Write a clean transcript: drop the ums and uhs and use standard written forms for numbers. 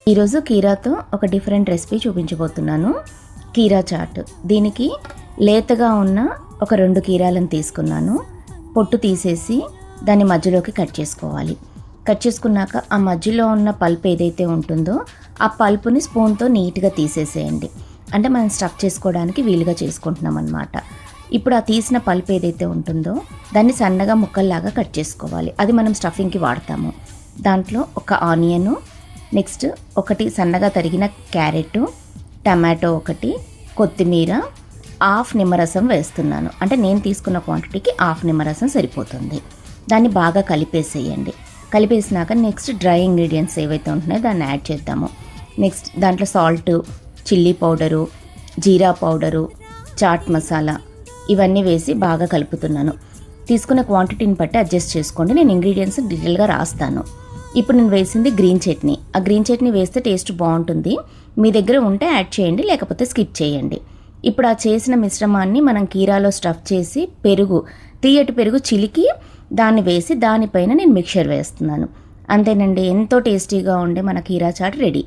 ఈరోజు కీరాతో ఒక different recipe చూపించబోతున్నాను. కీరా చాట్. దీనికి లేతగా ఉన్న ఒక 2 కీరాలను తీసుకున్నాను. పొట్టు తీసేసి దాన్ని మధ్యలోకి కట్ చేసుకోవాలి. కట్ చేసుకున్నాక ఆ మధ్యలో ఉన్న పల్ప్ ఏదైతే ఉంటుందో ఆ పల్పుని స్పూన్తో నీట్గా తీసేసేయండి. అంటే మనం స్టఫ్ చేసుకోవడానికి వీలుగా చేసుకుంటున్నాం అన్నమాట. ఇప్పుడు ఆ తీసిన పల్ప్ ఏదైతే ఉంటుందో దాన్ని సన్నగా ముక్కల్లాగా కట్ చేసుకోవాలి. అది మనం స్టఫింగ్కి వాడతాము. దాంట్లో ఒక ఆనియను, నెక్స్ట్ ఒకటి సన్నగా తరిగిన క్యారెట్, టమాటో ఒకటి, కొత్తిమీర, హాఫ్ నిమ్మరసం వేస్తున్నాను. అంటే నేను తీసుకున్న క్వాంటిటీకి హాఫ్ నిమ్మరసం సరిపోతుంది. దాన్ని బాగా కలిపేసేయండి. కలిపేసినాక నెక్స్ట్ డ్రై ఇంగ్రీడియంట్స్ ఏవైతే ఉంటున్నాయో దాన్ని యాడ్ చేద్దాము. నెక్స్ట్ దాంట్లో సాల్ట్, చిల్లీ పౌడరు, జీరా పౌడరు, చాట్ మసాలా ఇవన్నీ వేసి బాగా కలుపుతున్నాను. తీసుకున్న క్వాంటిటీని బట్టి అడ్జస్ట్ చేసుకోండి. నేను ఇంగ్రీడియంట్స్ డీటెయిల్గా రాస్తాను. ఇప్పుడు నేను వేసింది గ్రీన్ చట్నీ. ఆ గ్రీన్ చట్నీ వేస్తే టేస్ట్ బాగుంటుంది. మీ దగ్గర ఉంటే యాడ్ చేయండి, లేకపోతే స్కిప్ చేయండి. ఇప్పుడు ఆ చేసిన మిశ్రమాన్ని మనం కీరాలో స్టఫ్ చేసి తీయటి పెరుగు చిలికి దాన్ని వేసి దానిపైన నేను మిక్చర్ వేస్తున్నాను. అంతేనండి, ఎంతో టేస్టీగా ఉండే మన కీరా చాట్ రెడీ.